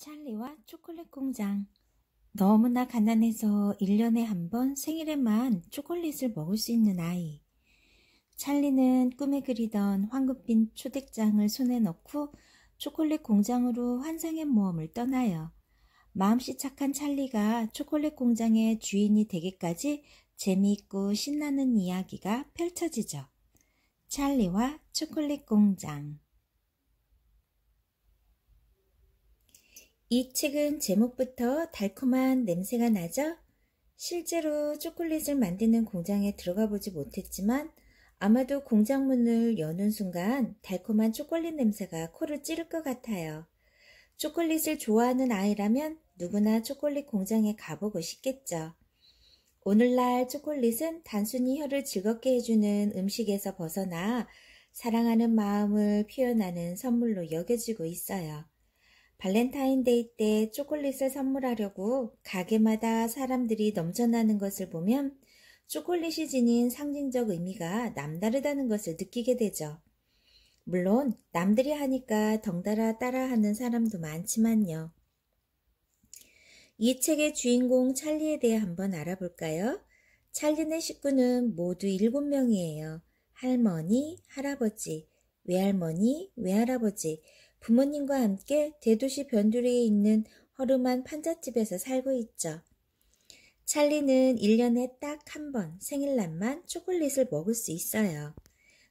찰리와 초콜릿 공장. 너무나 가난해서 1년에 한 번 생일에만 초콜릿을 먹을 수 있는 아이. 찰리는 꿈에 그리던 황급빛 초대장을 손에 넣고 초콜릿 공장으로 환상의 모험을 떠나요. 마음씨 착한 찰리가 초콜릿 공장의 주인이 되기까지 재미있고 신나는 이야기가 펼쳐지죠. 찰리와 초콜릿 공장. 이 책은 제목부터 달콤한 냄새가 나죠? 실제로 초콜릿을 만드는 공장에 들어가 보지 못했지만 아마도 공장 문을 여는 순간 달콤한 초콜릿 냄새가 코를 찌를 것 같아요. 초콜릿을 좋아하는 아이라면 누구나 초콜릿 공장에 가보고 싶겠죠. 오늘날 초콜릿은 단순히 혀를 즐겁게 해주는 음식에서 벗어나 사랑하는 마음을 표현하는 선물로 여겨지고 있어요. 발렌타인데이 때 초콜릿을 선물하려고 가게마다 사람들이 넘쳐나는 것을 보면 초콜릿이 지닌 상징적 의미가 남다르다는 것을 느끼게 되죠. 물론 남들이 하니까 덩달아 따라하는 사람도 많지만요. 이 책의 주인공 찰리에 대해 한번 알아볼까요? 찰리네 식구는 모두 7명이에요. 할머니, 할아버지, 외할머니, 외할아버지, 부모님과 함께 대도시 변두리에 있는 허름한 판잣집에서 살고 있죠. 찰리는 1년에 딱 한 번 생일날만 초콜릿을 먹을 수 있어요.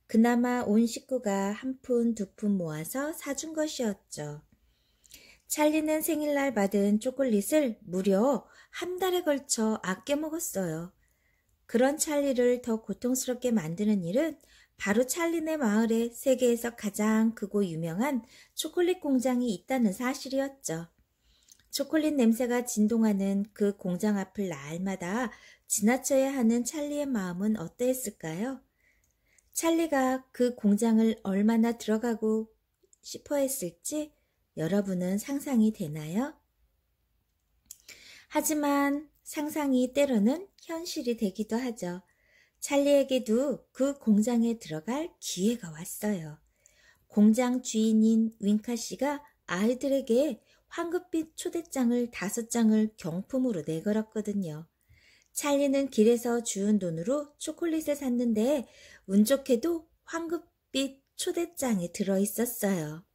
그나마 온 식구가 한 푼, 두 푼 모아서 사준 것이었죠. 찰리는 생일날 받은 초콜릿을 무려 한 달에 걸쳐 아껴 먹었어요. 그런 찰리를 더 고통스럽게 만드는 일은 바로 찰리네 마을에 세계에서 가장 크고 유명한 초콜릿 공장이 있다는 사실이었죠. 초콜릿 냄새가 진동하는 그 공장 앞을 날마다 지나쳐야 하는 찰리의 마음은 어떠했을까요? 찰리가 그 공장을 얼마나 들어가고 싶어 했을지 여러분은 상상이 되나요? 하지만 상상이 때로는 현실이 되기도 하죠. 찰리에게도 그 공장에 들어갈 기회가 왔어요. 공장 주인인 윙카 씨가 아이들에게 황급빛 초대장을 5장을 경품으로 내걸었거든요. 찰리는 길에서 주운 돈으로 초콜릿을 샀는데 운 좋게도 황급빛 초대장이 들어있었어요.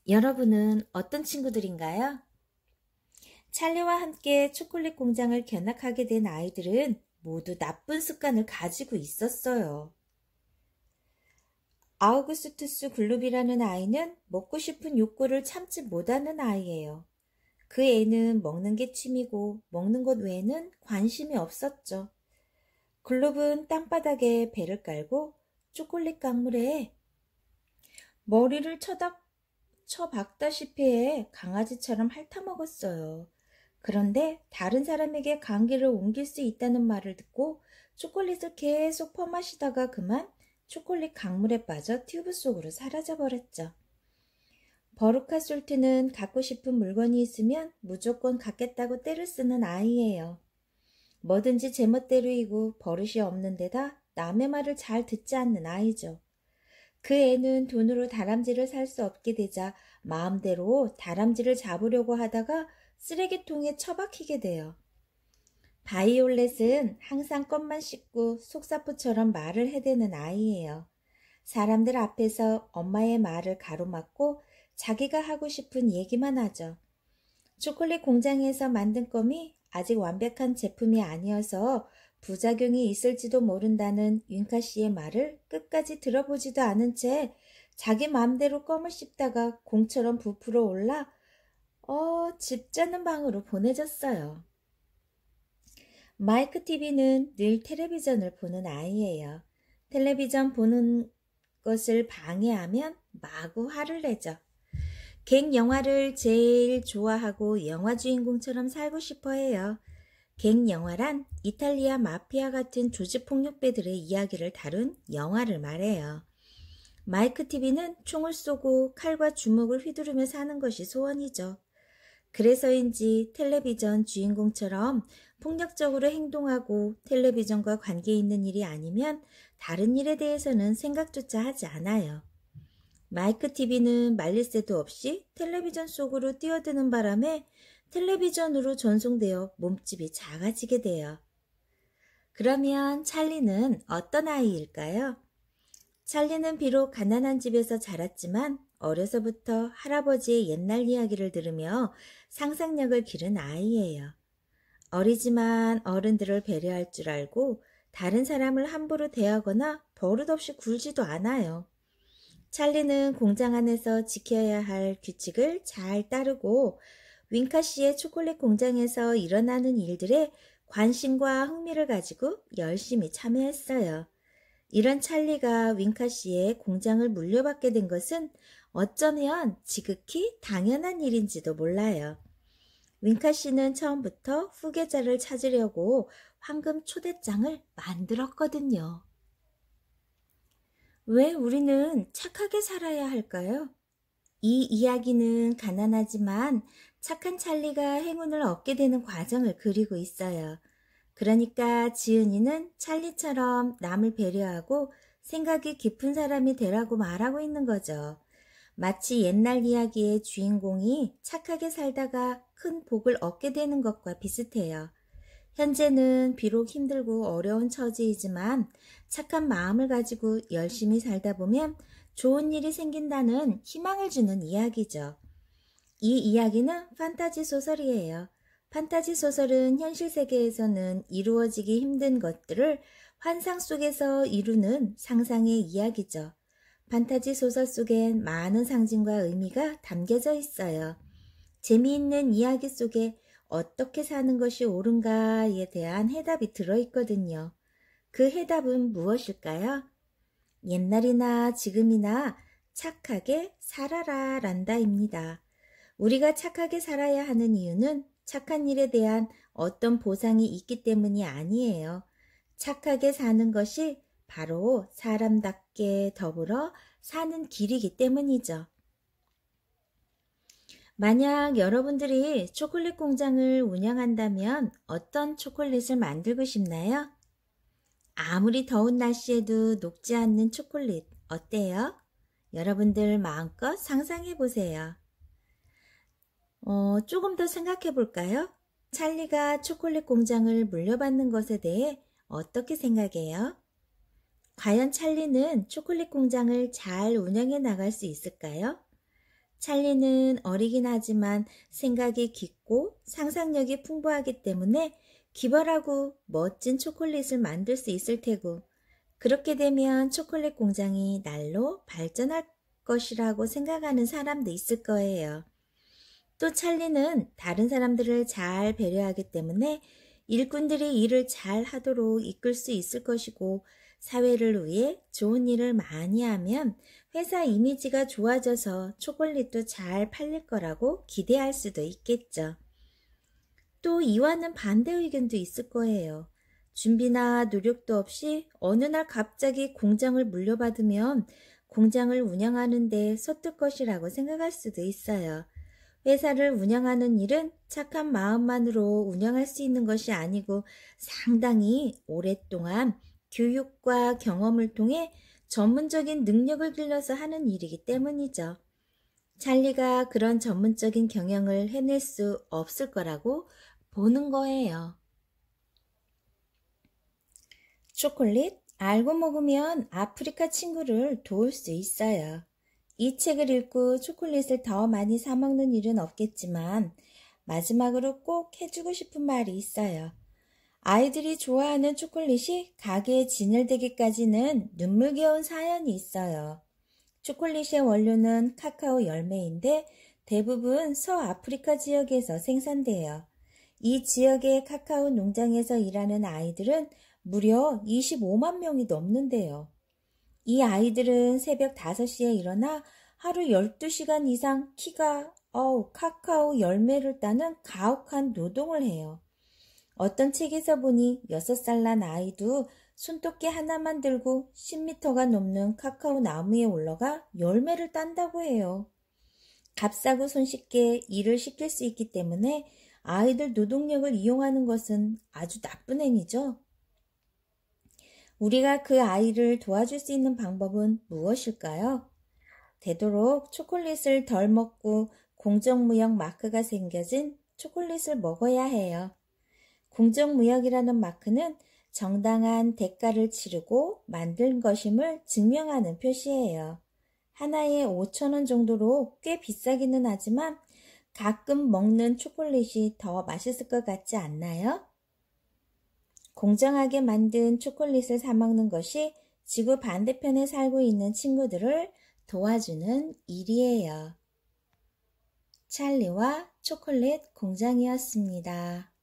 여러분은 어떤 친구들인가요? 찰리와 함께 초콜릿 공장을 견학하게 된 아이들은 모두 나쁜 습관을 가지고 있었어요. 아우구스투스 글루비라는 아이는 먹고 싶은 욕구를 참지 못하는 아이예요. 그 애는 먹는 게 취미고 먹는 것 외에는 관심이 없었죠. 글루브는 땅바닥에 배를 깔고 초콜릿 강물에 머리를 쳐박다시피 해 강아지처럼 핥아먹었어요. 그런데 다른 사람에게 감기를 옮길 수 있다는 말을 듣고 초콜릿을 계속 퍼마시다가 그만 초콜릿 강물에 빠져 튜브 속으로 사라져버렸죠. 버루카 솔트는 갖고 싶은 물건이 있으면 무조건 갖겠다고 떼를 쓰는 아이예요. 뭐든지 제멋대로이고 버릇이 없는 데다 남의 말을 잘 듣지 않는 아이죠. 그 애는 돈으로 다람쥐를 살 수 없게 되자 마음대로 다람쥐를 잡으려고 하다가 쓰레기통에 처박히게 돼요. 바이올렛은 항상 껌만 씹고 속사포처럼 말을 해대는 아이예요. 사람들 앞에서 엄마의 말을 가로막고 자기가 하고 싶은 얘기만 하죠. 초콜릿 공장에서 만든 껌이 아직 완벽한 제품이 아니어서 부작용이 있을지도 모른다는 윙카 씨의 말을 끝까지 들어보지도 않은 채 자기 마음대로 껌을 씹다가 공처럼 부풀어 올라 집자는 방으로 보내졌어요. 마이크 TV는 늘 텔레비전을 보는 아이예요. 텔레비전 보는 것을 방해하면 마구 화를 내죠. 갱 영화를 제일 좋아하고 영화 주인공처럼 살고 싶어 해요. 갱 영화란 이탈리아 마피아 같은 조직폭력배들의 이야기를 다룬 영화를 말해요. 마이크 TV는 총을 쏘고 칼과 주먹을 휘두르며 사는 것이 소원이죠. 그래서인지 텔레비전 주인공처럼 폭력적으로 행동하고 텔레비전과 관계 있는 일이 아니면 다른 일에 대해서는 생각조차 하지 않아요. 마이크 TV는 말릴 새도 없이 텔레비전 속으로 뛰어드는 바람에 텔레비전으로 전송되어 몸집이 작아지게 돼요. 그러면 찰리는 어떤 아이일까요? 찰리는 비록 가난한 집에서 자랐지만 어려서부터 할아버지의 옛날 이야기를 들으며 상상력을 기른 아이예요. 어리지만 어른들을 배려할 줄 알고 다른 사람을 함부로 대하거나 버릇없이 굴지도 않아요. 찰리는 공장 안에서 지켜야 할 규칙을 잘 따르고 윙카 씨의 초콜릿 공장에서 일어나는 일들에 관심과 흥미를 가지고 열심히 참여했어요. 이런 찰리가 윙카 씨의 공장을 물려받게 된 것은 어쩌면 지극히 당연한 일인지도 몰라요. 윙카 씨는 처음부터 후계자를 찾으려고 황금 초대장을 만들었거든요. 왜 우리는 착하게 살아야 할까요? 이 이야기는 가난하지만 착한 찰리가 행운을 얻게 되는 과정을 그리고 있어요. 그러니까 지은이는 찰리처럼 남을 배려하고 생각이 깊은 사람이 되라고 말하고 있는 거죠. 마치 옛날 이야기의 주인공이 착하게 살다가 큰 복을 얻게 되는 것과 비슷해요. 현재는 비록 힘들고 어려운 처지이지만 착한 마음을 가지고 열심히 살다 보면 좋은 일이 생긴다는 희망을 주는 이야기죠. 이 이야기는 판타지 소설이에요. 판타지 소설은 현실 세계에서는 이루어지기 힘든 것들을 환상 속에서 이루는 상상의 이야기죠. 판타지 소설 속엔 많은 상징과 의미가 담겨져 있어요. 재미있는 이야기 속에 어떻게 사는 것이 옳은가에 대한 해답이 들어있거든요. 그 해답은 무엇일까요? 옛날이나 지금이나 착하게 살아라 란다입니다. 우리가 착하게 살아야 하는 이유는 착한 일에 대한 어떤 보상이 있기 때문이 아니에요. 착하게 사는 것이 바로 사람답게 더불어 사는 길이기 때문이죠. 만약 여러분들이 초콜릿 공장을 운영한다면 어떤 초콜릿을 만들고 싶나요? 아무리 더운 날씨에도 녹지 않는 초콜릿 어때요? 여러분들 마음껏 상상해 보세요. 조금 더 생각해 볼까요? 찰리가 초콜릿 공장을 물려받는 것에 대해 어떻게 생각해요? 과연 찰리는 초콜릿 공장을 잘 운영해 나갈 수 있을까요? 찰리는 어리긴 하지만 생각이 깊고 상상력이 풍부하기 때문에 기발하고 멋진 초콜릿을 만들 수 있을 테고, 그렇게 되면 초콜릿 공장이 날로 발전할 것이라고 생각하는 사람도 있을 거예요. 또 찰리는 다른 사람들을 잘 배려하기 때문에 일꾼들이 일을 잘 하도록 이끌 수 있을 것이고, 사회를 위해 좋은 일을 많이 하면 회사 이미지가 좋아져서 초콜릿도 잘 팔릴 거라고 기대할 수도 있겠죠. 또 이와는 반대 의견도 있을 거예요. 준비나 노력도 없이 어느 날 갑자기 공장을 물려받으면 공장을 운영하는 데 서툴 것이라고 생각할 수도 있어요. 회사를 운영하는 일은 착한 마음만으로 운영할 수 있는 것이 아니고 상당히 오랫동안 교육과 경험을 통해 전문적인 능력을 길러서 하는 일이기 때문이죠. 찰리가 그런 전문적인 경영을 해낼 수 없을 거라고 보는 거예요. 초콜릿 알고 먹으면 아프리카 친구를 도울 수 있어요. 이 책을 읽고 초콜릿을 더 많이 사 먹는 일은 없겠지만 마지막으로 꼭 해주고 싶은 말이 있어요. 아이들이 좋아하는 초콜릿이 가게에 진열되기까지는 눈물겨운 사연이 있어요. 초콜릿의 원료는 카카오 열매인데 대부분 서아프리카 지역에서 생산돼요. 이 지역의 카카오 농장에서 일하는 아이들은 무려 25만 명이 넘는데요. 이 아이들은 새벽 5시에 일어나 하루 12시간 이상 카카오 열매를 따는 가혹한 노동을 해요. 어떤 책에서 보니 6살 난 아이도 손톱개 하나만 들고 10m가 넘는 카카오 나무에 올라가 열매를 딴다고 해요. 값싸고 손쉽게 일을 시킬 수 있기 때문에 아이들 노동력을 이용하는 것은 아주 나쁜 행위죠. 우리가 그 아이를 도와줄 수 있는 방법은 무엇일까요? 되도록 초콜릿을 덜 먹고 공정무역 마크가 생겨진 초콜릿을 먹어야 해요. 공정무역이라는 마크는 정당한 대가를 치르고 만든 것임을 증명하는 표시예요. 하나에 5,000원 정도로 꽤 비싸기는 하지만 가끔 먹는 초콜릿이 더 맛있을 것 같지 않나요? 공정하게 만든 초콜릿을 사 먹는 것이 지구 반대편에 살고 있는 친구들을 도와주는 일이에요. 찰리와 초콜릿 공장이었습니다.